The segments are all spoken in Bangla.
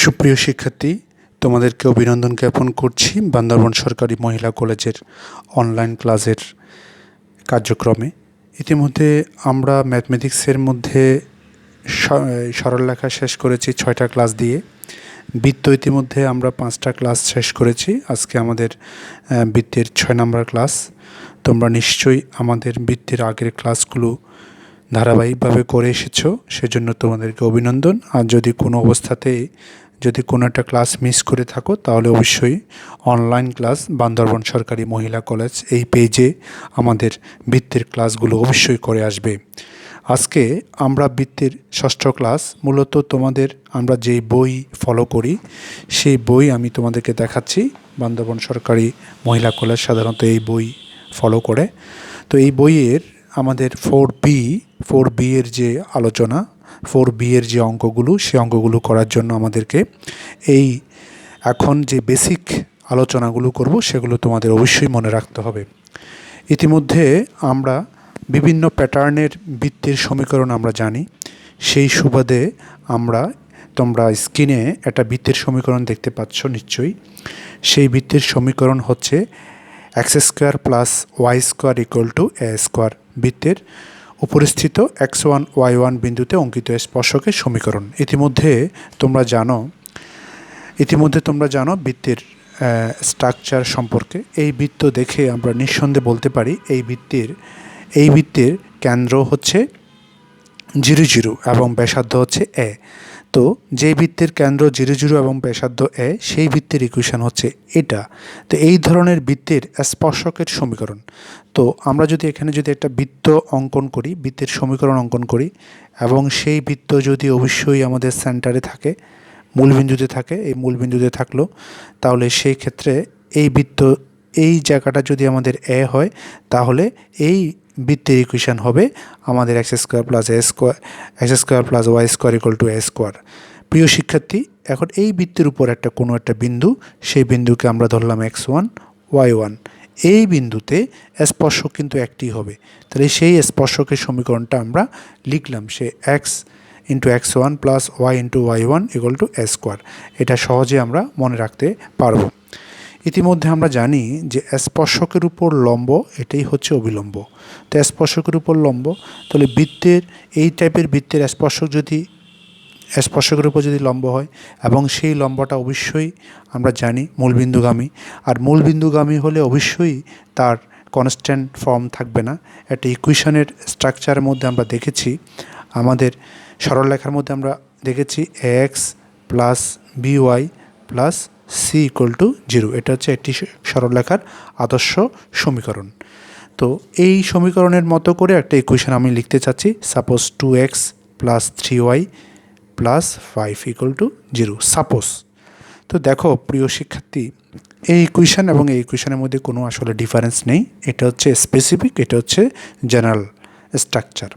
সুপ্রিয় শিক্ষার্থী, তোমাদেরকে অভিনন্দন জ্ঞাপন করছি বান্দরবান সরকারি মহিলা কলেজের অনলাইন ক্লাসের কার্যক্রমে। ইতিমধ্যে আমরা ম্যাথমেটিক্সের মধ্যে সরলরেখা শেষ করেছি 6টা ক্লাস দিয়ে। বৃত্ত ইতিমধ্যে আমরা 5টা ক্লাস শেষ করেছি। আজকে আমাদের বৃত্তের 6 নম্বর ক্লাস। তোমরা নিশ্চয়ই আমাদের বৃত্তের আগের ক্লাসগুলো ধারাবাহিকভাবে করে এসেছো, সেজন্য তোমাদেরকে অভিনন্দন। আর যদি কোনো অবস্থাতেই কোনো একটা ক্লাস মিস করে থাকো, তাহলে অবশ্যই অনলাইন ক্লাস বান্দরবান সরকারি মহিলা কলেজ এই পেজে আমাদের বৃত্তের ক্লাসগুলো অবশ্যই করে আসবে। আজকে আমরা বৃত্তের 6ষ্ঠ ক্লাস। মূলত আমরা যেই বই ফলো করি সেই বই আমি তোমাদেরকে দেখাচ্ছি। বান্দরবান সরকারি মহিলা কলেজ সাধারণত এই বই ফলো করে। তো এই বইয়ের আমাদের 4B এর যে আলোচনা, 4B এর যে অঙ্কগুলো, সেই অঙ্কগুলো করার জন্য আমাদেরকে এখন যে বেসিক আলোচনাগুলো করব সেগুলো তোমাদের অবশ্যই মনে রাখতে হবে। ইতিমধ্যে আমরা বিভিন্ন প্যাটার্নের বৃত্তের সমীকরণ আমরা জানি। সেই সুবাদে তোমরা স্ক্রিনে একটা বৃত্তের সমীকরণ দেখতে পাচ্ছ নিশ্চয়ই। সেই বৃত্তের সমীকরণ হচ্ছে x² + y² = a²। বৃত্তের উপরিস্থিত x1 y1 বিন্দুতে অঙ্কিত স্পর্শকের সমীকরণ। ইতিমধ্যে তোমরা জানো বৃত্তের স্ট্রাকচার সম্পর্কে। এই বৃত্ত দেখে আমরা নিঃসন্দেহে বলতে পারি এই বৃত্তের কেন্দ্র হচ্ছে 0 0 এবং ব্যাসার্ধ হচ্ছে a। তো যে বৃত্তের কেন্দ্র 0 0 এবং ব্যাসার্ধ a, সেই বৃত্তের ইকুয়েশন হচ্ছে এটা। তো এই ধরনের বৃত্তের স্পর্শকের সমীকরণ। তো আমরা এখানে একটা বৃত্ত অঙ্কন করি, বৃত্তের সমীকরণ অঙ্কন করি, এবং সেই বৃত্ত যদি অবশ্যই আমাদের সেন্টারে থাকে, মূলবিন্দুতে থাকে, এই মূলবিন্দুতে থাকলো, তাহলে সেই ক্ষেত্রে এই জায়গাটা যদি আমাদের a হয়, তাহলে এই বৃত্তের ইকুয়েশন হবে আমাদের x² + y² = a²। প্রিয় শিক্ষার্থী, এখন এই বৃত্তের উপর কোনো একটা বিন্দু, সেই বিন্দুকে আমরা ধরলাম x1 y1। এই বিন্দুতে স্পর্শক কিন্তু একটি হবে। তাহলে সেই স্পর্শকের সমীকরণটা আমরা লিখলাম, সে x × x1 + y × y1 = a²। এটা সহজে আমরা মনে রাখতে পারবো। ইতিমধ্যে আমরা জানি যে স্পর্শকের উপর লম্ব, এটাই হচ্ছে অবিলম্ব। তো স্পর্শকের উপর লম্ব, তাহলে এই টাইপের বৃত্তের স্পর্শকের উপর যদি লম্ব হয়, এবং সেই লম্বটা অবশ্যই আমরা জানি মূলবিন্দুগামী। আর মূলবিন্দুগামী হলে অবশ্যই তার কনস্ট্যান্ট ফর্ম থাকবে না। একটা ইকুয়েশনের স্ট্রাকচারের মধ্যে আমরা দেখেছি, আমাদের সরলরেখার মধ্যে আমরা দেখেছি ax + by + c = 0। এটা হচ্ছে একটি সরলরেখার আদর্শ সমীকরণ। তো এই সমীকরণের মতো করে একটা ইকুয়েশন আমি লিখতে চাচ্ছি। Suppose 2x + 3y + 5 = 0, suppose. তো দেখো প্রিয় শিক্ষার্থী, এই ইকুয়েশন এবং এই ইকুয়েশনের মধ্যে কোনো আসলে ডিফারেন্স নেই। এটা হচ্ছে স্পেসিফিক, এটা হচ্ছে জেনারেল স্ট্রাকচার।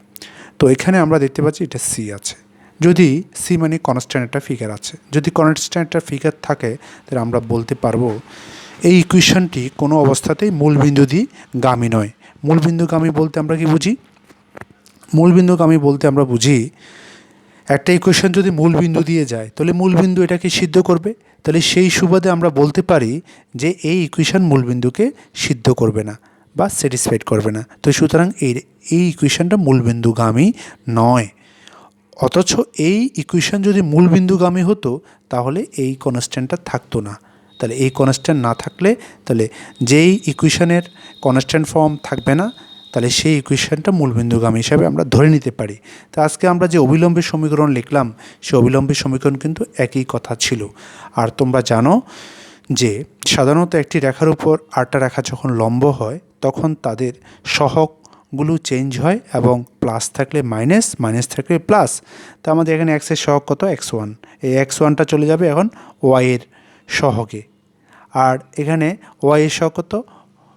তো এখানে আমরা দেখতে পাচ্ছি এটা c আছে। যদি c মানে কনস্ট্যান্ট একটা ফিগার আছে, যদি কনস্ট্যান্ট একটা ফিগার থাকে, তাহলে আমরা বলতে পারবো এই ইকুয়েশনটি কোনো অবস্থাতেই মূলবিন্দুগামী নয়। মূলবিন্দুগামী বলতে আমরা কি বুঝি? মূলবিন্দুগামী বলতে আমরা বুঝি, একটা ইকুয়েশন যদি মূলবিন্দু দিয়ে যায়, তাহলে মূলবিন্দু এটাকে সিদ্ধ করবে। তাহলে সেই সুবাদে আমরা বলতে পারি যে এই ইকুয়েশন মূলবিন্দুকে সিদ্ধ করবে না বা স্যাটিসফাইড করবে না। তো সুতরাং এই ইকুয়েশনটা মূলবিন্দুগামী নয়। অথচ এই ইকুয়েশন যদি মূলবিন্দুগামী হতো, তাহলে এই কনস্ট্যান্টটা থাকতো না। তাহলে এই কনস্ট্যান্ট না থাকলে, তাহলে যেই ইকুয়েশনের কনস্ট্যান্ট ফর্ম থাকবে না, তাহলে সেই ইকুয়েশনটা মূলবিন্দুগামী হিসাবে আমরা ধরে নিতে পারি। তো আজকে আমরা যে অবিলম্বের সমীকরণ লিখলাম, সেই অবিলম্বের সমীকরণ কিন্তু একই কথা ছিল। আর তোমরা জানো যে সাধারণত একটি রেখার উপর আরেকটা রেখা যখন লম্ব হয়, তখন তাদের সহগগুলো চেঞ্জ হয়, এবং প্লাস থাকলে মাইনাস, মাইনাস থাকলে প্লাস। তো আমাদের এখানে এক্সের সহগ কত? x1। এই x1টা চলে যাবে এখন y এর সহগে। আর এখানে y এর সহগ কত?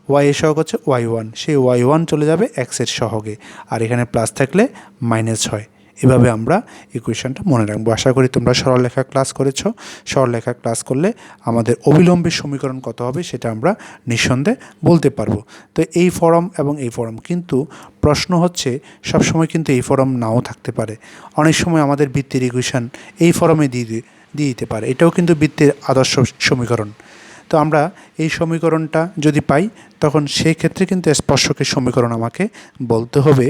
y এর সহগ হচ্ছে y1, সেই y1 চলে যাবে x এর সহগে। আর এখানে প্লাস থাকলে মাইনাস হয়। এভাবে আমরা ইকুয়েশনটা মনে রাখবো। আশা করি তোমরা সরলরেখা ক্লাস করেছো। সরলরেখা ক্লাস করলে আমাদের অবিলম্বের সমীকরণ কত হবে সেটা আমরা নিঃসন্দেহে বলতে পারবো। তো এই ফর্ম এবং এই ফর্ম, কিন্তু প্রশ্ন হচ্ছে সবসময় কিন্তু এই ফর্ম নাও থাকতে পারে। অনেক সময় আমাদের বৃত্তের ইকুয়েশন এই ফর্মে দিয়ে দিতে পারে। এটাও কিন্তু বৃত্তের আদর্শ সমীকরণ। তো আমরা এই সমীকরণটা যদি পাই তখন সেই ক্ষেত্রে কিন্তু স্পর্শকের সমীকরণ আমাকে বলতে হবে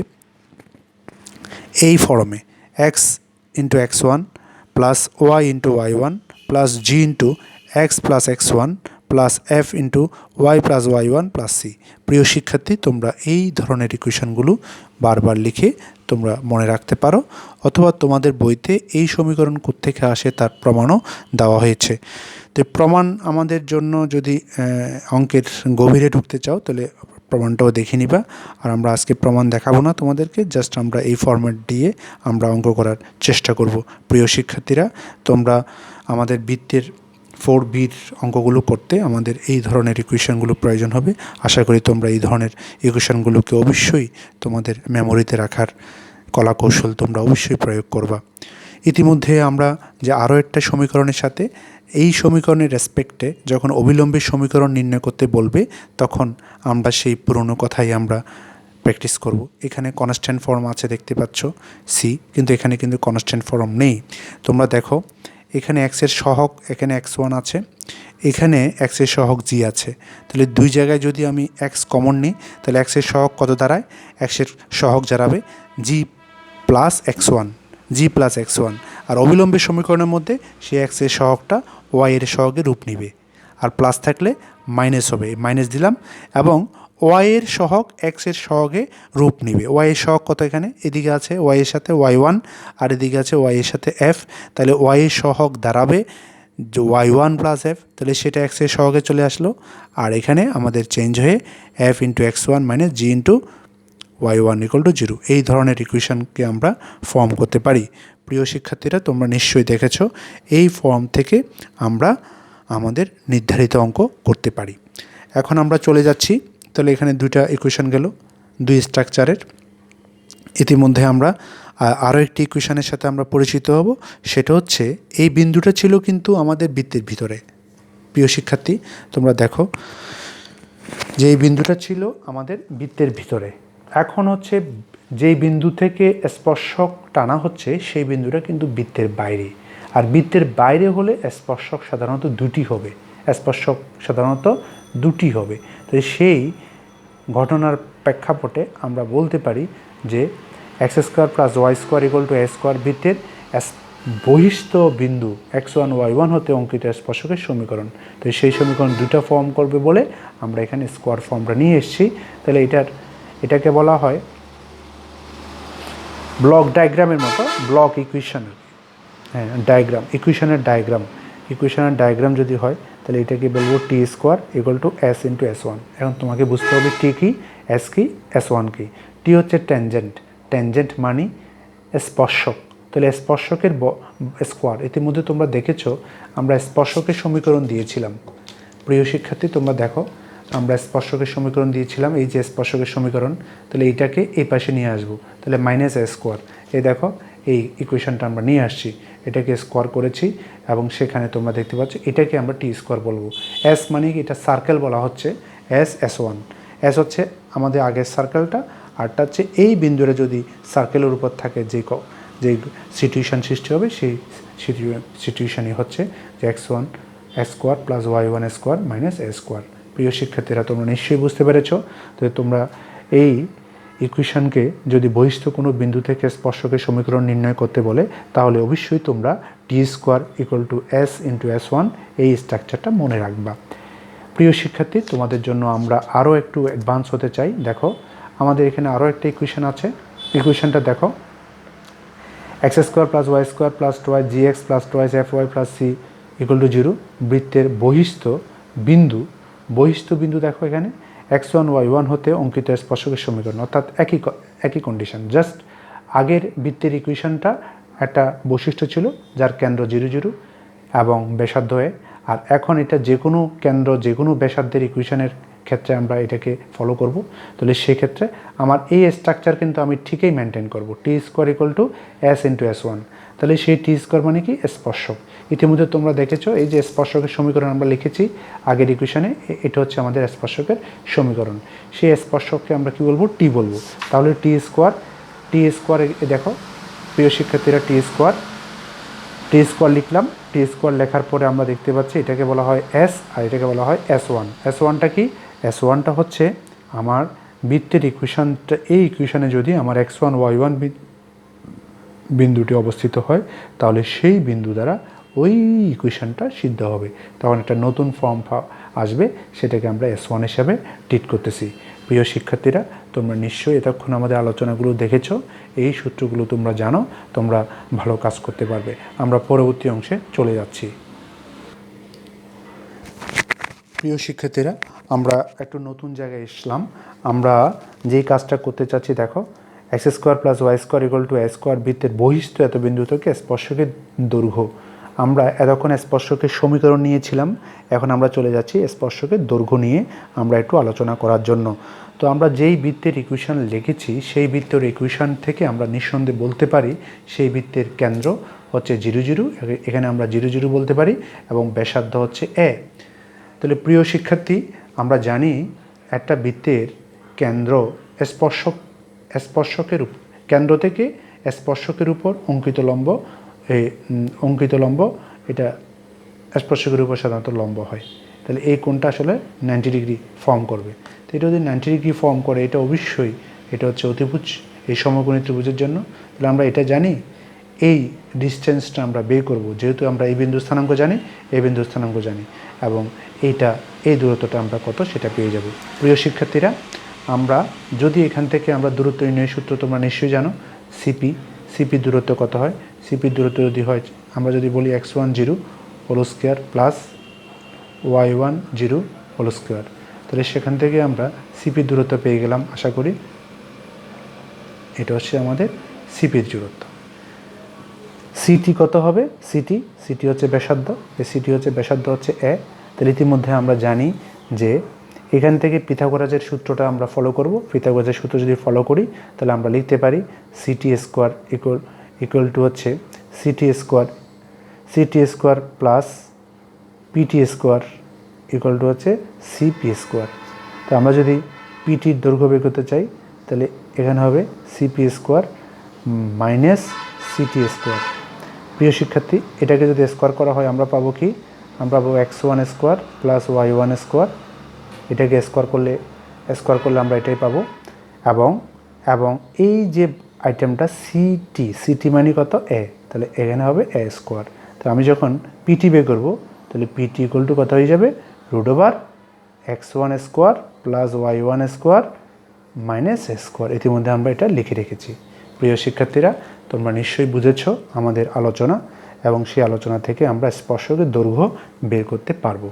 এই ফর্মে x into x one plus y into y one plus g into x plus x one plus f into y plus y one plus c. প্রিয় শিক্ষার্থী, তোমরা এই ধরনের ইকুয়েশনগুলো বারবার লিখে তোমরা মনে রাখতে পারো, অথবা তোমাদের বইতে এই সমীকরণ কোত্থেকে আসে তার প্রমাণও দেওয়া হয়েছে। তো প্রমাণ আমাদের জন্য যদি অঙ্কের গভীরে ঢুকতে চাও তাহলে প্রমাণটাও দেখে নিবা। আর আমরা আজকে প্রমাণ দেখাবো না তোমাদেরকে, জাস্ট আমরা এই ফরম্যাট দিয়ে আমরা অঙ্ক করার চেষ্টা করব। প্রিয় শিক্ষার্থীরা, তোমরা আমাদের বৃত্তের 4Bর অঙ্কগুলো করতে আমাদের এই ধরনের ইকুয়েশনগুলো প্রয়োজন হবে। আশা করি তোমরা এই ধরনের ইকুয়েশনগুলোকে অবশ্যই তোমাদের মেমোরিতে রাখার কলাকৌশল তোমরা অবশ্যই প্রয়োগ করবা। ইতিমধ্যে আমরা যে আরও একটা সমীকরণের সাথে এই সমীকরণের রেসপেক্টে যখন অবিলম্বের সমীকরণ নির্ণয় করতে বলবে তখন আমরা সেই পুরনো কথাই আমরা প্র্যাকটিস করব। এখানে কনস্ট্যান্ট ফর্ম আছে দেখতে পাচ্ছ সি, কিন্তু এখানে কিন্তু কনস্ট্যান্ট ফর্ম নেই। তোমরা দেখো এখানে এক্সের সহগ, এখানে এক্স ওয়ান আছে, এখানে এক্সের সহগ জি আছে। তাহলে দুই জায়গায় যদি আমি এক্স কমন নিই তাহলে এক্সের সহগ কত দাঁড়ায়? এক্সের সহগ দাঁড়াবে g plus x one, g plus x one. আর অবিলম্বের সমীকরণের মধ্যে সেই এক্সের সহগটা ওয়াইয়ের সহগে রূপ নিবে, আর প্লাস থাকলে মাইনাস হবে, মাইনাস দিলাম, এবং ওয়াইয়ের সহগ এক্সের সহগে রূপ নিবে। ওয়াইয়ের সহগ কত? এখানে এদিকে আছে ওয়াইয়ের সাথে ওয়াই ওয়ান, আর এদিকে আছে ওয়াইয়ের সাথে এফ। তাহলে ওয়াইয়ের সহগ দাঁড়াবে ওয়াই ওয়ান প্লাস এফ, তাহলে সেটা এক্সের সহগে চলে আসলো। আর এখানে আমাদের চেঞ্জ হয়ে f into x one minus g into y one equal to zero, এই ধরনের ইকুয়েশনকে আমরা ফর্ম করতে পারি। প্রিয় শিক্ষার্থীরা, তোমরা নিশ্চয়ই দেখেছ এই ফর্ম থেকে আমরা আমাদের নির্ধারিত অঙ্ক করতে পারি। এখন আমরা চলে যাচ্ছি, তাহলে এখানে দুইটা ইকুয়েশন গেল দুই স্ট্রাকচারের। ইতিমধ্যে আমরা আরও একটি ইকুয়েশনের সাথে আমরা পরিচিত হব, সেটা হচ্ছে এই বিন্দুটা ছিল কিন্তু আমাদের বৃত্তের ভিতরে। প্রিয় শিক্ষার্থী, তোমরা দেখো যে এই বিন্দুটা ছিল আমাদের বৃত্তের ভিতরে। এখন হচ্ছে যেই বিন্দু থেকে স্পর্শক টানা হচ্ছে সেই বিন্দুটা কিন্তু বৃত্তের বাইরে, আর বৃত্তের বাইরে হলে স্পর্শক সাধারণত দুটি হবে, স্পর্শক সাধারণত দুটি হবে। তো সেই ঘটনার প্রেক্ষাপটে আমরা বলতে পারি যে x square plus y square equal to a square বৃত্তের বহিস্থ বিন্দু এক্স ওয়ান ওয়াই ওয়ান হতে অঙ্কিত স্পর্শকের সমীকরণ। তো সেই সমীকরণ দুটা ফর্ম করবে বলে আমরা এখানে স্কোয়ার ফর্মটা নিয়ে এসেছি। তাহলে এটাকে বলা হয় ব্লক ডায়াগ্রামের মতো, ব্লক ইকুয়েশন, হ্যাঁ ডায়াগ্রাম, ইকুয়েশনের ডায়াগ্রাম যদি হয় তাহলে এটাকে বলবো T square equal to S into S one. এখন তোমাকে বুঝতে হবে টি কি, এস কি, এস ওয়ান কি। টি হচ্ছে ট্যানজেন্ট মানে স্পর্শক, তাহলে স্পর্শকের স্কোয়ার। ইতিমধ্যে তোমরা দেখেছো আমরা স্পর্শকের সমীকরণ দিয়েছিলাম। প্রিয় শিক্ষার্থী, তোমরা দেখো আমরা স্পর্শকের সমীকরণ দিয়েছিলাম, এই যে স্পর্শকের সমীকরণ, তাহলে এইটাকে এই পাশে নিয়ে আসবো, তাহলে মাইনাস এ স্কোয়ার। এই দেখো এই ইকুয়েশনটা আমরা নিয়ে আসছি, এটাকে স্কোয়ার করেছি, এবং সেখানে তোমরা দেখতে পাচ্ছ এটাকে আমরা টি স্কোয়ার বলবো। এস মানে এটা সার্কেল বলা হচ্ছে, এস ওয়ান। এস হচ্ছে আমাদের আগের সার্কেলটা, আরটা হচ্ছে এই বিন্দুরে যদি সার্কেলের উপর থাকে যে সিচুয়েশান সৃষ্টি হবে সেই সিচুয়েশানই হচ্ছে যে x one square plus y one square minus a square. প্রিয় শিক্ষার্থীরা, তোমরা নিশ্চয়ই বুঝতে পেরেছ। তো তোমরা এই ইকুয়েশনকে যদি বহিস্থ কোনো বিন্দু থেকে স্পর্শকের সমীকরণ নির্ণয় করতে বলে তাহলে অবশ্যই তোমরা T square equal to S into S one এই স্ট্রাকচারটা মনে রাখবা। প্রিয় শিক্ষার্থী, তোমাদের জন্য আমরা আরও একটু অ্যাডভান্স হতে চাই। দেখো আমাদের এখানে আরও একটা ইকুয়েশন আছে, ইকুয়েশনটা দেখো x square plus y square plus twice g x plus twice f y plus c equal to zero. বৃত্তের বহিস্থ বিন্দু দেখো এখানে এক্স ওয়ান ওয়াই ওয়ান হতে অঙ্কিত স্পর্শকের সমীকরণ, অর্থাৎ একই কন্ডিশন। জাস্ট আগের বৃত্তের ইকুয়েশনটা একটা বৈশিষ্ট্য ছিল যার কেন্দ্র 0 0 এবং ব্যাসার্ধ এ, আর এখন এটা যে কোনো কেন্দ্র যে কোনো ব্যাসার্ধের ইকুয়েশনের ক্ষেত্রে আমরা এটাকে ফলো করব। তাহলে সেক্ষেত্রে আমার এই স্ট্রাকচার কিন্তু আমি ঠিকই মেনটেন করব, T square equal to S into S one. তাহলে সেই টি স্কোয়ার মানে কি স্পর্শক। ইতিমধ্যে তোমরা দেখেছো এই যে স্পর্শকের সমীকরণ আমরা লিখেছি আগের ইকুয়েশনে, এটা হচ্ছে আমাদের স্পর্শকের সমীকরণ। সেই স্পর্শককে আমরা কি বলবো, টি বলবো। তাহলে টি স্কোয়ার দেখো প্রিয় শিক্ষার্থীরা, টি স্কোয়ার টি স্কোয়ার লিখলাম। টি স্কোয়ার লেখার পরে আমরা দেখতে পাচ্ছি এটাকে বলা হয় এস আর এটাকে বলা হয় S1। S1টা কি? S1টা হচ্ছে আমার বৃত্তের ইকুয়েশনটা। এই ইকুয়েশনে যদি আমার x1 y1 বিন্দুটি অবস্থিত হয় তাহলে সেই বিন্দু দ্বারা ওই ইকুয়েশনটা সিদ্ধ হবে, তখন একটা নতুন ফর্ম আসবে, সেটাকে আমরা S1 হিসাবে ট্রিট করতেছি। প্রিয় শিক্ষার্থীরা, তোমরা নিশ্চয়ই এতক্ষণ আমাদের আলোচনাগুলো দেখেছো, এই সূত্রগুলো তোমরা জানো, তোমরা ভালো কাজ করতে পারবে। আমরা পরবর্তী অংশে চলে যাচ্ছি। প্রিয় শিক্ষার্থীরা, আমরা একটু নতুন জায়গায় এসলাম। আমরা যেই কাজটা করতে চাচ্ছি দেখো, x² + y² = a² বৃত্তের বহিস্থ এত বিন্দু থেকে স্পর্শকের দৈর্ঘ্য। আমরা এতক্ষণ স্পর্শকের সমীকরণ নিয়েছিলাম, এখন আমরা চলে যাচ্ছি স্পর্শকের দৈর্ঘ্য নিয়ে আমরা একটু আলোচনা করার জন্য। তো আমরা যেই বৃত্তের ইকুয়েশন লিখেছি সেই বৃত্তের ইকুয়েশন থেকে আমরা নিঃসন্দেহে বলতে পারি সেই বৃত্তের কেন্দ্র হচ্ছে 0 0, এখানে আমরা 0 0 বলতে পারি, এবং ব্যাসার্ধ হচ্ছে a। তাহলে প্রিয় শিক্ষার্থী, আমরা জানি একটা বৃত্তের কেন্দ্র স্পর্শকের কেন্দ্র থেকে স্পর্শকের উপর অঙ্কিত লম্ব, এটা স্পর্শকের উপর সাধারণত লম্ব হয়। তাহলে এই কোণটা আসলে 90 ডিগ্রি ফর্ম করবে। তো এটা যদি 90 ডিগ্রি ফর্ম করে, এটা অবশ্যই এটা হচ্ছে অতিভুজ এই সমকোণী ত্রিভুজের জন্য। তাহলে আমরা এটা জানি, এই ডিস্টেন্সটা আমরা বের করব, যেহেতু আমরা এই বিন্দু স্থানাঙ্ক জানি, এই বিন্দু স্থানাঙ্ক জানি, এবং এই দূরত্বটা আমরা কত সেটা পেয়ে যাব। প্রিয় শিক্ষার্থীরা, আমরা যদি এখান থেকে আমরা দূরত্ব নির্ণয়ের সূত্র তোমরা নিশ্চয়ই জানো, সিপি দূরত্ব কত হয়? সিপি দূরত্ব যদি হয়, আমরা যদি বলি x1 0 whole square plus y1 0 whole square, তাহলে সেখান থেকে আমরা সিপি দূরত্ব পেয়ে গেলাম। আশা করি এটা হচ্ছে আমাদের সিপির দূরত্ব। সিটি কত হবে? সিটি হচ্ছে ব্যাসার্ধ, এই সিটি হচ্ছে ব্যাসার্ধ হচ্ছে a। তাহলে ইতিমধ্যে আমরা জানি যে এখান থেকে পিথাগোরাসের সূত্রটা আমরা ফলো করব। পিথাগোরাসের সূত্র যদি ফলো করি তাহলে আমরা লিখতে পারি সিটি স্কোয়ার ইকুয়াল টু হচ্ছে CT square plus PT square equal to হচ্ছে সিপি স্কোয়ার। তো আমরা যদি পিটির দৈর্ঘ্য বের করতে চাই তাহলে এখানে হবে CP square minus city square. প্রিয় শিক্ষার্থী, এটাকে যদি স্কোয়ার করা হয় আমরা পাবো কি? আমরা পাবো x1 square plus y1 square. এটাকে স্কোয়ার করলে আমরা এটাই পাবো। এবং এই যে আইটেমটা সিটি মানে কত? a, তাহলে এখানে হবে a স্কোয়ার। তো আমি যখন পিটি বের করবো তাহলে পিটি ইকুয়াল টু কত হয়ে যাবে? √x1 square plus y1 square minus a square. ইতিমধ্যে আমরা এটা লিখে রেখেছি। প্রিয় শিক্ষার্থীরা, তোমরা নিশ্চয়ই বুঝেছ আমাদের আলোচনা, এবং সেই আলোচনা থেকে আমরা স্পর্শকের দৈর্ঘ্য বের করতে পারবো।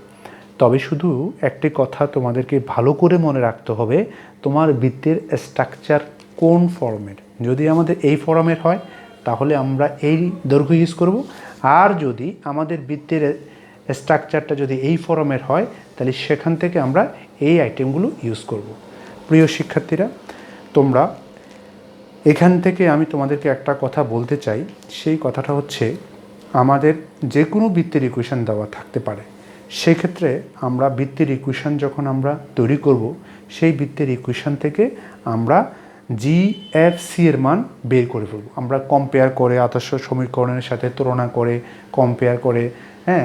তবে শুধু একটি কথা তোমাদেরকে ভালো করে মনে রাখতে হবে, তোমার বৃত্তের স্ট্রাকচার কোন ফর্মের। যদি আমাদের এই ফর্মের হয় তাহলে আমরা এই দৈর্ঘ্য ইউজ করব, আর যদি আমাদের বৃত্তের স্ট্রাকচারটা যদি এই ফর্মের হয় তাহলে সেখান থেকে আমরা এই আইটেমগুলো ইউজ করব। প্রিয় শিক্ষার্থীরা, তোমরা এখান থেকে আমি তোমাদেরকে একটা কথা বলতে চাই। সেই কথাটা হচ্ছে, আমাদের যে কোনো বৃত্তের ইকুয়েশন দেওয়া থাকতে পারে, সেক্ষেত্রে আমরা বৃত্তের ইকুয়েশন যখন আমরা তৈরি করব, সেই বৃত্তের ইকুয়েশন থেকে আমরা জিএফসি এর মান বের করে ফেলব। আমরা কম্পেয়ার করে আদর্শ সমীকরণের সাথে তুলনা করে কম্পেয়ার করে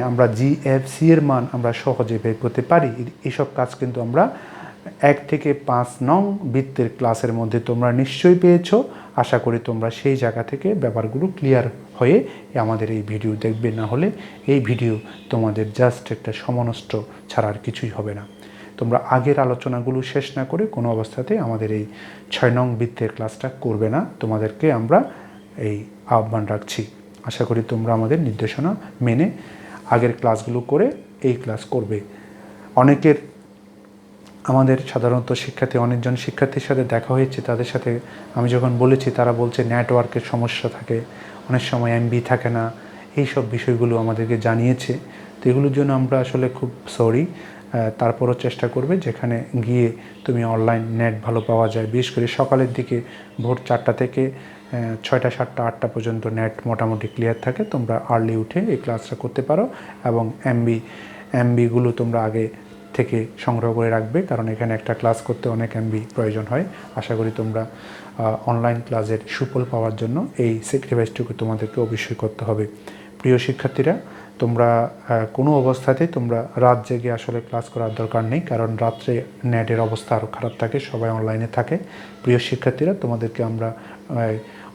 আমরা জিএফসি এর মান আমরা সহজে বের করতে পারি। এইসব কাজ কিন্তু আমরা 1 থেকে 5 নং বৃত্তের ক্লাসের মধ্যে তোমরা নিশ্চয়ই পেয়েছো। আশা করি তোমরা সেই জায়গা থেকে ব্যাপারগুলো ক্লিয়ার হয়ে আমাদের এই ভিডিও দেখবে, না হলে এই ভিডিও তোমাদের জাস্ট একটা সমনষ্ট ছাড়ার কিছুই হবে না। তোমরা আগের আলোচনাগুলো শেষ না করে কোনো অবস্থাতে আমাদের এই 6 নং বৃত্তের ক্লাসটা করবে না, তোমাদেরকে আমরা এই আহ্বান রাখছি। আশা করি তোমরা আমাদের নির্দেশনা মেনে আগের ক্লাসগুলো করে এই ক্লাস করবে। আমাদের সাধারণত অনেকজন শিক্ষার্থীর সাথে দেখা হয়েছে, তাদের সাথে আমি যখন বলেছি তারা বলছে নেটওয়ার্কের সমস্যা থাকে, অনেক সময় এমবি থাকে না, এই সব বিষয়গুলো আমাদেরকে জানিয়েছে। তো এগুলোর জন্য আমরা আসলে খুব সরি। তারপরও চেষ্টা করবে যেখানে গিয়ে তুমি অনলাইন নেট ভালো পাওয়া যায়, বিশেষ করে সকালের দিকে ভোর 4টা থেকে 6টা 7টা 8টা পর্যন্ত নেট মোটামুটি ক্লিয়ার থাকে, তোমরা আর্লি উঠে এই ক্লাসটা করতে পারো। এবং এমবিগুলো তোমরা আগে থেকে সংগ্রহ করে রাখবে, কারণ এখানে একটা ক্লাস করতে অনেক এমবি প্রয়োজন হয়। আশা করি তোমরা অনলাইন ক্লাসের সুফল পাওয়ার জন্য এই স্যাক্রিফাইসটুকু তোমাদেরকে অবশ্যই করতে হবে। প্রিয় শিক্ষার্থীরা, তোমরা কোনো অবস্থাতেই তোমরা রাত জেগে আসলে ক্লাস করার দরকার নেই, কারণ রাত্রে নেটের অবস্থা আরও খারাপ থাকে, সবাই অনলাইনে থাকে। প্রিয় শিক্ষার্থীরা, তোমাদেরকে আমরা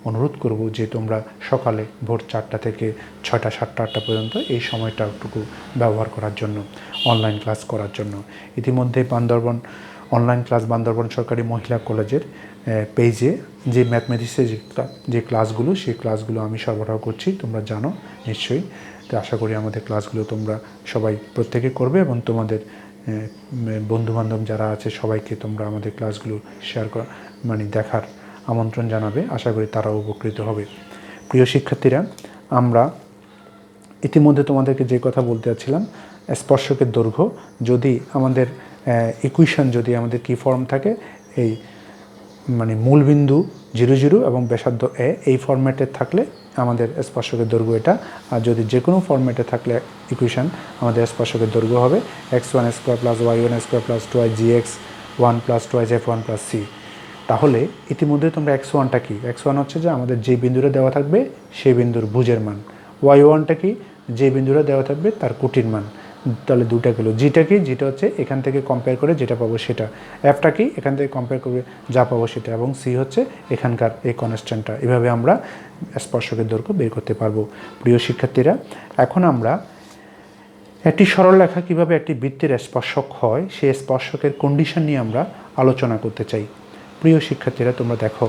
অনুরোধ করব যে তোমরা সকালে ভোর 4টা থেকে 6টা 7টা 8টা পর্যন্ত এই সময়টাটুকু ব্যবহার করার জন্য, অনলাইন ক্লাস করার জন্য। ইতিমধ্যে বান্দরবন অনলাইন ক্লাস বান্দরবন সরকারি মহিলা কলেজের পেজে যে ম্যাথমেটিক্সের যে ক্লাসগুলো, সেই ক্লাসগুলো আমি সরবরাহ করছি, তোমরা জানো নিশ্চয়ই। তো আশা করি আমাদের ক্লাসগুলো তোমরা সবাই প্রত্যেকে করবে এবং তোমাদের বন্ধুবান্ধব যারা আছে সবাইকে তোমরা আমাদের ক্লাসগুলো শেয়ার করা দেখার আমন্ত্রণ জানাবে। আশা করি তারাও উপকৃত হবে। প্রিয় শিক্ষার্থীরা, আমরা ইতিমধ্যে তোমাদেরকে যে কথা বলতে যাচ্ছিলাম, স্পর্শকের দৈর্ঘ্য যদি আমাদের ইকুয়েশন যদি আমাদের কি ফর্ম থাকে, এই মূলবিন্দু 0 0 এবং ব্যাসার্ধ a এই ফরম্যাটে থাকলে আমাদের স্পর্শকের দৈর্ঘ্য এটা। আর যদি যে কোনো ফরম্যাটে থাকলে ইকুয়েশন, আমাদের স্পর্শকের দৈর্ঘ্য হবে x1² + y1² + 2igx 1 + 2f1 + c। তাহলে ইতিমধ্যে তোমরা x1টা কি, x1 হচ্ছে যে আমাদের যে বিন্দুটা দেওয়া থাকবে সেই বিন্দুর ভুজের মান, y1টা কি, যে বিন্দুটা দেওয়া থাকবে তার কোটির মান। তাহলে দুটা গেল। জিটা কি, জিটা হচ্ছে এখান থেকে কম্পেয়ার করে যেটা পাবো সেটা। এফটা কি, এখান থেকে কম্পেয়ার করে যা পাবো সেটা। এবং সি হচ্ছে এখানকার এই কনস্ট্যান্টটা। এভাবে আমরা স্পর্শকের দৈর্ঘ্য বের করতে পারবো। প্রিয় শিক্ষার্থীরা, এখন আমরা একটি সরলরেখা কিভাবে একটি বৃত্তের স্পর্শক হয় সেই স্পর্শকের কন্ডিশন নিয়ে আমরা আলোচনা করতে চাই। প্রিয় শিক্ষার্থীরা, তোমরা দেখো,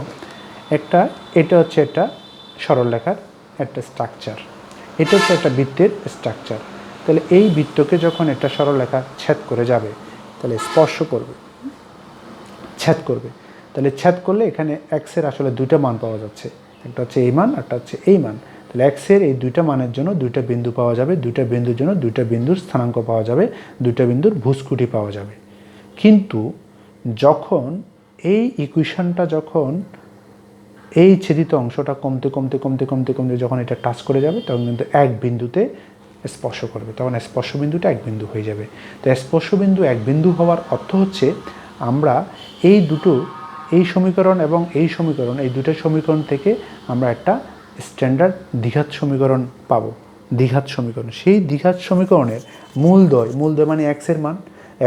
এটা হচ্ছে একটা সরলরেখার একটা স্ট্রাকচার, এটা হচ্ছে একটা বৃত্তের স্ট্রাকচার। তাহলে এই বৃত্তকে যখন একটা সরলরেখা ছেদ করে যাবে, তাহলে স্পর্শ করবে, ছেদ করবে। তাহলে ছেদ করলে এখানে এক্সের আসলে দুইটা মান পাওয়া যাচ্ছে, একটা হচ্ছে এই মান, একটা হচ্ছে এই মান। তাহলে এক্সের এই দুইটা মানের জন্য দুইটা বিন্দু পাওয়া যাবে, দুইটা বিন্দুর জন্য দুইটা বিন্দুর স্থানাঙ্ক পাওয়া যাবে, দুইটা বিন্দুর ভুজকুটি পাওয়া যাবে। কিন্তু যখন এই ইকুয়েশনটা যখন এই ছেদিত অংশটা কমতে কমতে কমতে কমতে কমতে যখন এটা টাচ করে যাবে, তখন কিন্তু এক বিন্দুতে স্পর্শ করবে, তখন স্পর্শ বিন্দুটা এক বিন্দু হয়ে যাবে। তো স্পর্শ বিন্দু এক বিন্দু হওয়ার অর্থ হচ্ছে আমরা এই দুটো, এই সমীকরণ এবং এই সমীকরণ, এই দুটো সমীকরণ থেকে আমরা একটা স্ট্যান্ডার্ড দ্বিঘাত সমীকরণ পাবো। দ্বিঘাত সমীকরণ, সেই দ্বিঘাত সমীকরণের মূলদ্বয় মানে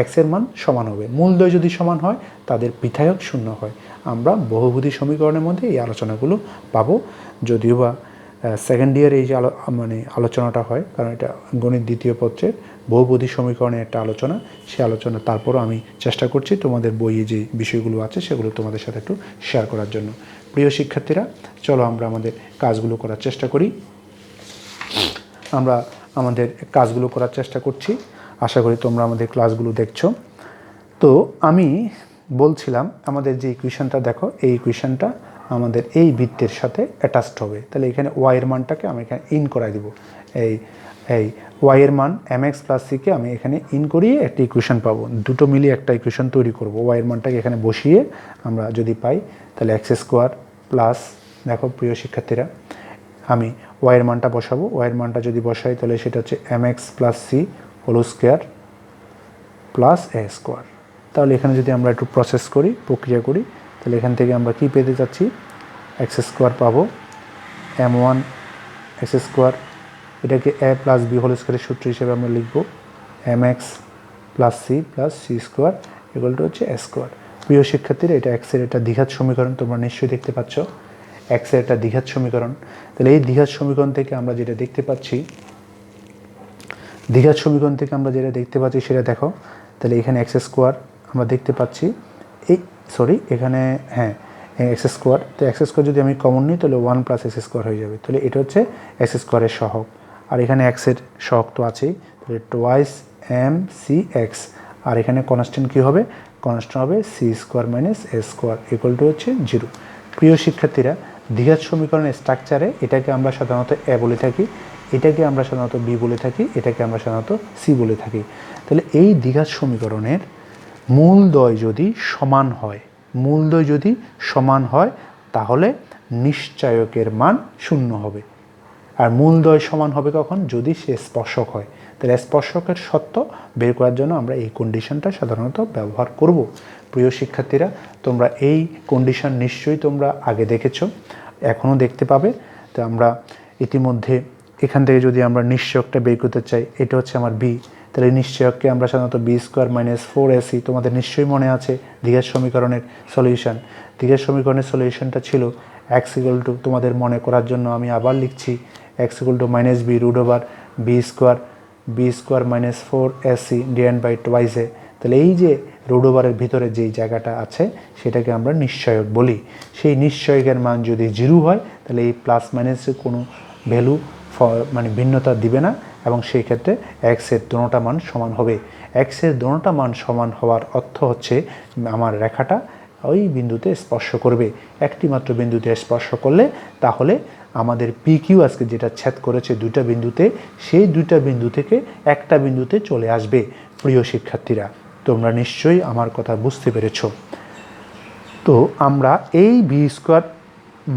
এক্সের মান সমান হবে। মূলদ্বয় যদি সমান হয় তাদের বিধায়ক শূন্য হয়। আমরা বহুপদী সমীকরণের মধ্যে এই আলোচনাগুলো পাবো, যদিও বা সেকেন্ড ইয়ারে এই যে আলোচনাটা হয়, কারণ এটা গণিত দ্বিতীয় পত্রের বহুপদী সমীকরণের একটা আলোচনা। সেই আলোচনা তারপরও আমি চেষ্টা করছি তোমাদের বইয়ে যে বিষয়গুলো আছে সেগুলো তোমাদের সাথে একটু শেয়ার করার জন্য। প্রিয় শিক্ষার্থীরা, চলো আমরা আমাদের কাজগুলো করার চেষ্টা করি। আমরা আমাদের কাজগুলো করার চেষ্টা করছি, আশা করি তোমরা আমাদের ক্লাসগুলো দেখছো। তো আমি বলছিলাম, আমাদের যে ইকুয়েশনটা দেখো, এই ইকুয়েশনটা আমাদের এই বৃত্তের সাথে অ্যাটাচড হবে। তাহলে এখানে ওয়াইয়ের মানটাকে আমি এখানে ইন করাই দেবো। এই ওয়াইয়ের মান mx + c-কে আমি এখানে ইন করিয়ে একটা ইকুয়েশন পাবো, দুটো মিলিয়ে একটা ইকুয়েশন তৈরি করব। ওয়াইয়ের মানটাকে এখানে বসিয়ে আমরা যদি পাই, তাহলে x² প্লাস, দেখো প্রিয় শিক্ষার্থীরা, আমি ওয়াইয়ের মানটা বসাবো। ওয়াইয়ের মানটা যদি বসাই তাহলে সেটা হচ্ছে mx + c² প্লাস a²। তাহলে এখানে যদি আমরা একটু প্রসেস করি, প্রক্রিয়া করি, তাহলে এখান থেকে আমরা কি পেতে যাচ্ছি, x² পাবো, m1 x², এটাকে a + b² সূত্র হিসেবে আমরা লিখব mx + c + c² = হচ্ছে a²। প্রিয় শিক্ষার্থীরা, এটা এক্সের একটা দ্বিঘাত সমীকরণ, তোমরা নিশ্চয়ই দেখতে পাচ্ছ এক্সের একটা দ্বিঘাত সমীকরণ। তাহলে এই দ্বিঘাত সমীকরণ থেকে আমরা যেটা দেখতে পাচ্ছি, সেটা দেখো। তাহলে এখানে x² আমরা দেখতে পাচ্ছি, এখানে x²। তো x² যদি আমি কমন নিই তাহলে 1 + x² হয়ে যাবে। তাহলে এটা হচ্ছে x² এর সহগ, আর এখানে x এর সহগ তো আছেই, তাহলে টুয়াইস mcx। আর এখানে কনস্ট্যান্ট কি হবে, কনস্ট্যান্ট হবে c² - a² = হচ্ছে 0। প্রিয় শিক্ষার্থীরা, দ্বিঘাত সমীকরণের স্ট্রাকচারে এটাকে আমরা সাধারণত a বলে থাকি, এটাকে আমরা সাধারণত b বলে থাকি, এটাকে আমরা সাধারণত c বলে থাকি। তাহলে এই দ্বিঘাত সমীকরণের মূলদ্বয় যদি সমান হয় তাহলে নিশ্চয়কের মান 0 হবে। আর মূলদ্বয় সমান হবে কখন, যদি সে স্পর্শক হয়। তাহলে স্পর্শকের সত্য বের করার জন্য আমরা এই কন্ডিশনটা সাধারণত ব্যবহার করব। প্রিয় শিক্ষার্থীরা, তোমরা এই কন্ডিশন নিশ্চয়ই তোমরা আগে দেখেছো, এখনও দেখতে পাবে। তো আমরা ইতিমধ্যে এখান থেকে যদি আমরা নিশ্চয়কটা বের করতে চাই, এটা হচ্ছে আমার বি, তাহলে নিশ্চয়ককে আমরা সাধারণত বি স্কোয়ার মাইনাস 4ac, তোমাদের নিশ্চয়ই মনে আছে দ্বিঘাত সমীকরণের সলিউশন। দ্বিঘাত সমীকরণের সলিউশনটা ছিল x ইকুয়াল টু, তোমাদের মনে করার জন্য আমি আবার লিখছি, x equal to minus B root over B square minus 4ac divide by twice A. তাহলে এই যে রুট ওভারের ভিতরে যেই জায়গাটা আছে সেটাকে আমরা নিশ্চয়ক বলি। সেই নিশ্চয়কের মান যদি 0 হয় তাহলে এই প্লাস মাইনাসের কোনো ভ্যালু মানে ভিন্নতা দিবে না, এবং সেই ক্ষেত্রে এক্সের দোনোটা মান সমান হবে। এক্সের দোনোটা মান সমান হওয়ার অর্থ হচ্ছে আমার রেখাটা ওই বিন্দুতে স্পর্শ করবে। একটি মাত্র বিন্দুতে স্পর্শ করলে তাহলে আমাদের PQ আজকে যেটা ছেদ করেছে দুইটা বিন্দুতে, সেই দুইটা বিন্দু থেকে একটা বিন্দুতে চলে আসবে। প্রিয় শিক্ষার্থীরা, তোমরা নিশ্চয়ই আমার কথা বুঝতে পেরেছ। তো আমরা এই বি স্কোয়ার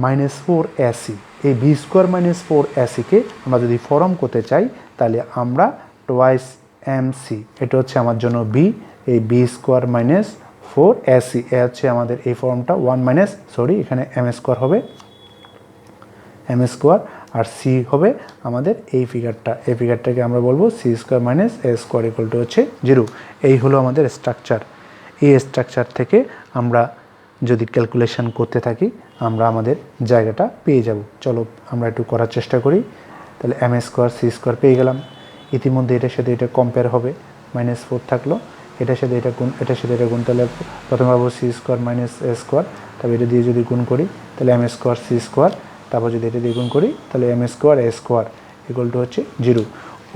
মাইনাস 4ac, এই বি স্কোয়ার মাইনাস 4ac-কে আমরা যদি ফর্ম করতে চাই তাহলে আমরা টুয়াইস MC, এটা হচ্ছে আমার জন্য বি, এই বি স্কোয়ার মাইনাস 4ac এ হচ্ছে আমাদের এই ফর্মটা এখানে m স্কোয়ার হবে, m স্কোয়ার, আর সি হবে আমাদের এই ফিগারটাকে আমরা বলবো c square minus a square equal to হচ্ছে 0। এই হলো আমাদের স্ট্রাকচার। এই স্ট্রাকচার থেকে আমরা যদি ক্যালকুলেশন করতে থাকি আমরা আমাদের জায়গাটা পেয়ে যাব। চলো আমরা একটু করার চেষ্টা করি। তাহলে m স্কোয়ার সি স্কোয়ার পেয়ে গেলাম। ইতিমধ্যে এটার সাথে এটা কম্পেয়ার হবে, -4 থাকলো, এটার সাথে এটা গুণ, এটার সাথে এটা গুণ, তাহলে প্রথমে পাবো C square minus a square, তবে এটা দিয়ে যদি গুণ করি তাহলে m স্কোয়ার সি স্কোয়ার, তারপর যদি এটা দিয়ে গুণ করি তাহলে m square A square equal to হচ্ছে 0।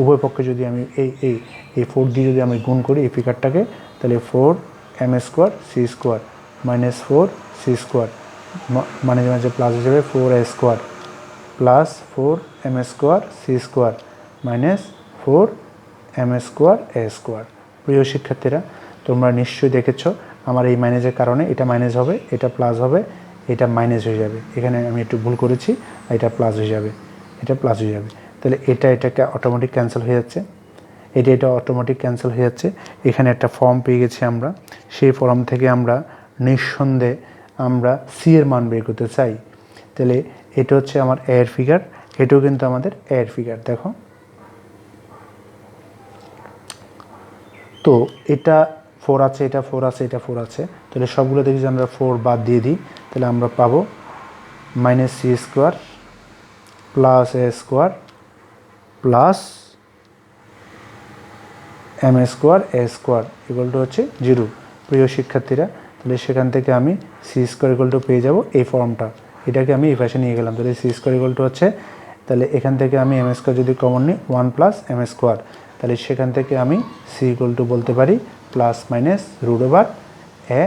উভয় পক্ষে যদি আমি এই 4 দিয়ে যদি আমি গুণ করি এই ফিগারটাকে, তাহলে 4m square C square minus 4c square, মানে মাঝে প্লাস হিসেবে 4a square plus 4m square C square minus 4m square এ স্কোয়ার। প্রিয় শিক্ষার্থীরা, তোমরা নিশ্চয়ই দেখেছ আমার এই মাইনাসের কারণে এটা মাইনাস হবে, এটা প্লাস হবে, এটা মাইনাস হয়ে যাবে। এখানে আমি একটু ভুল করেছি, এটা প্লাস হয়ে যাবে, এটা প্লাস হয়ে যাবে। তাহলে এটাকে অটোমেটিক ক্যান্সেল হয়ে যাচ্ছে, এটা অটোমেটিক ক্যান্সেল হয়ে যাচ্ছে। এখানে একটা ফর্ম পেয়ে গেছি আমরা, সেই ফর্ম থেকে আমরা নিঃসন্দেহে আমরা সি এর মান বের করতে চাই। তাহলে এটা হচ্ছে আমার এর ফিগার, এটাও কিন্তু আমাদের এর ফিগার। দেখো তো এটা 4 আছে, এটা 4 আছে, এটা 4 আছে, তাহলে সবগুলো দেখি যে আমরা 4 বাদ দিয়ে দিই, তাহলে আমরা পাবো minus c square plus a square plus m square A square equal to হচ্ছে 0। প্রিয় শিক্ষার্থীরা, তাহলে সেখান থেকে আমি সি স্কোয়ার ইকুয়াল টু পেয়ে যাব এই ফর্মটা, এটাকে আমি এই পাশে নিয়ে গেলাম। তাহলে সি স্কোয়ার ইকুয়াল টু হচ্ছে, তাহলে এখান থেকে আমি m স্কোয়ার যদি কমন নিই 1 প্লাস m স্কোয়ার, তাহলে সেখান থেকে আমি সি ইকুয়াল টু বলতে পারি plus minus root over a.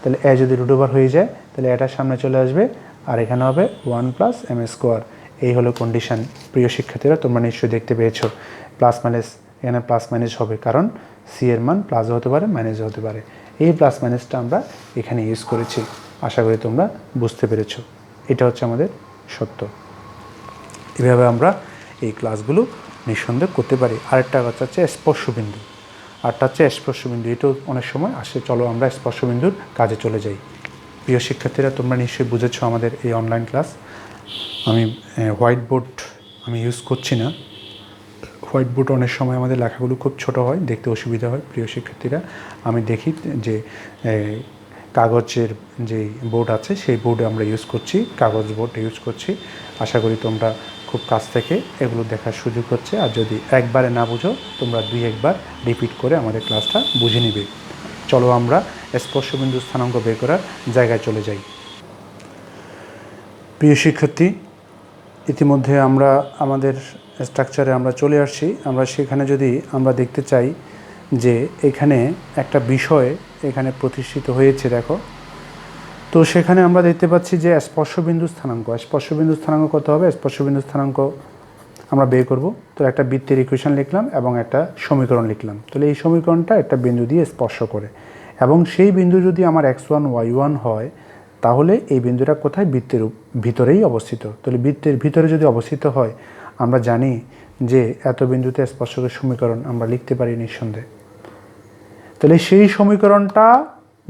তাহলে এ যদি রুট ওভার হয়ে যায় তাহলে এটার সামনে চলে আসবে, আর এখানে হবে 1 প্লাস m স্কোয়ার। এই হলো কন্ডিশন। প্রিয় শিক্ষার্থীরা, তোমরা নিশ্চয়ই দেখতে পেয়েছো প্লাস মাইনাস, এখানে প্লাস মাইনাস হবে কারণ সি এর মান প্লাসও হতে পারে মাইনাসও হতে পারে। এই প্লাস মাইনাসটা আমরা এখানে ইউজ করেছি। আশা করি তোমরা বুঝতে পেরেছো। এটা হচ্ছে আমাদের সত্য। এভাবে আমরা এই ক্লাসগুলো নিঃসন্দেহ করতে পারি। আরেকটা কথা হচ্ছে স্পর্শবিন্দু, আরটা হচ্ছে স্পর্শবিন্দু, এটাও অনেক সময় আসে। চলো আমরা স্পর্শবিন্দুর কাজে চলে যাই। প্রিয় শিক্ষার্থীরা, তোমরা নিশ্চয়ই বুঝেছো আমাদের এই অনলাইন ক্লাস। আমি হোয়াইট বোর্ড আমি ইউজ করছি না। হোয়াইট বোর্ড অনেক সময় আমাদের লেখাগুলো খুব ছোট হয়, দেখতে অসুবিধা হয়। প্রিয় শিক্ষার্থীরা, আমি দেখি যে কাগজের যে বোর্ড আছে সেই বোর্ডে আমরা ইউজ করছি, কাগজ বোর্ড ইউজ করছি। আশা করি তোমরা খুব কাছ থেকে এগুলো দেখার সুযোগ হচ্ছে। আর যদি একবারে না বুঝো তোমরা 2-1 বার রিপিট করে আমাদের ক্লাসটা বুঝে নিবে। চলো আমরা স্পর্শবিন্দু স্থানাঙ্ক বের করার জায়গায় চলে যাই। প্রিয় শিক্ষার্থী, ইতিমধ্যে আমরা আমাদের স্ট্রাকচারে আমরা চলে আসছি। আমরা সেখানে যদি আমরা দেখতে চাই যে এখানে একটা বিষয় এখানে প্রতিষ্ঠিত হয়েছে, দেখো তো সেখানে আমরা দেখতে পাচ্ছি যে স্পর্শবিন্দু স্থানাঙ্ক কত হবে? স্পর্শবিন্দু স্থানাঙ্ক আমরা বের করব। তো একটা বৃত্তের ইকুয়েশন লিখলাম এবং একটা সমীকরণ লিখলাম। তাহলে এই সমীকরণটা একটা বিন্দু দিয়ে স্পর্শ করে, এবং সেই বিন্দু যদি আমার x1 y1 হয় তাহলে এই বিন্দুটা কোথায়? বৃত্তের ভিতরেই অবস্থিত। তাহলে বৃত্তের ভিতরে যদি অবস্থিত হয় আমরা জানি যে এত বিন্দুতে স্পর্শকের সমীকরণ আমরা লিখতে পারি নিঃসন্দেহে। তাহলে সেই সমীকরণটা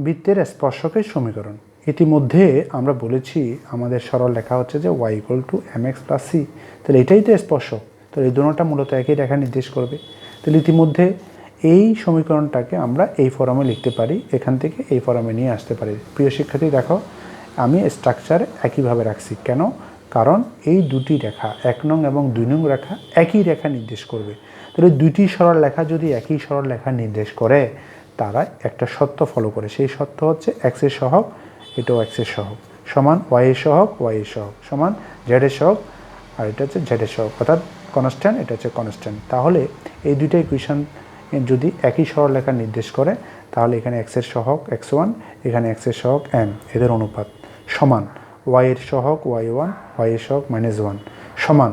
বৃত্তের স্পর্শকের সমীকরণ। ইতিমধ্যে আমরা বলেছি আমাদের সরল লেখা হচ্ছে যে y = mx + c। তাহলে এটাই তো স্পর্শক। তো এই দুটোটা মূলত একই রেখা নির্দেশ করবে। তাহলে ইতিমধ্যে এই সমীকরণটাকে আমরা এই ফর্মে লিখতে পারি, এখান থেকে এই ফর্মে নিয়ে আসতে পারি। প্রিয় শিক্ষার্থী দেখো, আমি স্ট্রাকচার একইভাবে রাখছি কেন? কারণ এই দুটি রেখা 1 নং এবং 2 নং রেখা একই রেখা নির্দেশ করবে। তাহলে দুইটি সরল রেখা যদি একই সরল রেখা নির্দেশ করে, তারা একটা সত্য ফলো করে। সেই সত্য হচ্ছে x এর সহগ, এটাও x এর সহগ সমান y এর সহগ, y এর সহগ সমান z এর সহগ, আর এটা হচ্ছে z এর সহগ, অর্থাৎ কনস্ট্যান্ট, এটা হচ্ছে কনস্ট্যান্ট। তাহলে এই দুইটা ইকুয়েশন যদি একই সরল রেখা নির্দেশ করে, তাহলে এখানে x এর সহগ x1, এখানে x এর সহগ m, এদের অনুপাত সমান y এর সহগ y1, y এর সহগ -1 সমান,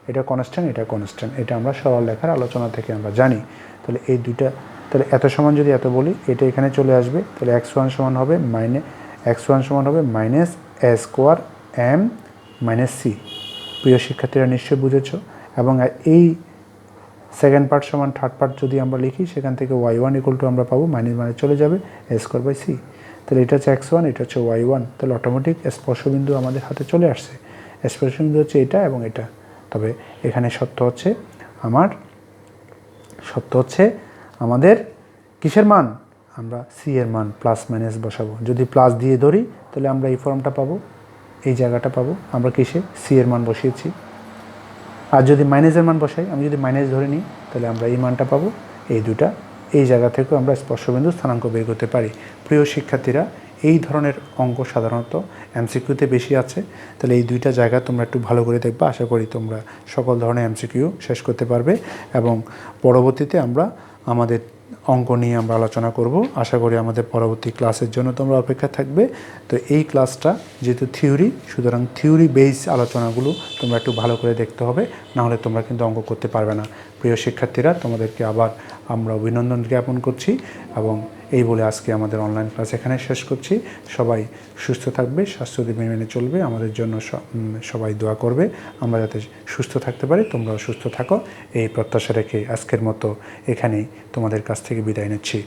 এটা কনস্ট্যান্ট, এটা কনস্ট্যান্ট, এটা আমরা সরল রেখার আলোচনা থেকে আমরা জানি। তাহলে এই দুইটা, তাহলে এত সমান যদি এত বলি, এটা এখানে চলে আসবে। তাহলে x1 সমান হবে -a স্কোয়ার m - c। প্রিয় শিক্ষার্থীরা নিশ্চয়ই বুঝেছ। এবং এই সেকেন্ড পার্ট সমান থার্ড পার্ট যদি আমরা লিখি, সেখান থেকে y1 = আমরা পাবো মানে চলে যাবে a²/c। তাহলে এটা হচ্ছে x1, এটা হচ্ছে y1। তাহলে অটোমেটিক স্পর্শবিন্দু আমাদের হাতে চলে আসছে। স্পর্শবিন্দু হচ্ছে এটা এবং এটা। তবে এখানে সত্য হচ্ছে আমাদের কিসের মান? আমরা c এর মান প্লাস মাইনাস বসাবো। যদি প্লাস দিয়ে ধরি, তাহলে আমরা এই ফর্মটা পাবো, এই জায়গাটা পাবো। আমরা কিসে? c এর মান বসিয়েছি। আর যদি মাইনাসের মান বসাই, আমি যদি মাইনাস ধরে নিই, তাহলে আমরা এই মানটা পাবো। এই দুটা, এই জায়গা থেকেও আমরা স্পর্শবিন্দু স্থানাঙ্ক বের করতে পারি। প্রিয় শিক্ষার্থীরা, এই ধরনের অঙ্ক সাধারণত এমসিকিউতে বেশি আছে। তাহলে এই দুইটা জায়গা তোমরা একটু ভালো করে দেখবা। আশা করি তোমরা সকল ধরনের এমসিকিউ শেষ করতে পারবে এবং পরবর্তীতে আমরা আমাদের অঙ্ক নিয়ে আমরা আলোচনা করব। আশা করি আমাদের পরবর্তী ক্লাসের জন্য তোমরা অপেক্ষা থাকবে। তো এই ক্লাসটা যেহেতু থিওরি, সুতরাং থিওরি বেস আলোচনাগুলো তোমরা একটু ভালো করে দেখতে হবে, নাহলে তোমরা কিন্তু অঙ্ক করতে পারবে না। প্রিয় শিক্ষার্থীরা, তোমাদেরকে আবার আমরা অভিনন্দন জ্ঞাপন করছি এবং এই বলে আজকে আমাদের অনলাইন ক্লাস এখানে শেষ করছি। সবাই সুস্থ থাকবে, স্বাস্থ্যবিধি মেনে চলবে, আমাদের জন্য সবাই দোয়া করবে, আমরা যাতে সুস্থ থাকতে পারি, তোমরাও সুস্থ থাকো, এই প্রত্যাশা রেখে আজকের মতো এখানেই তোমাদের কাছ থেকে বিদায় নিচ্ছি।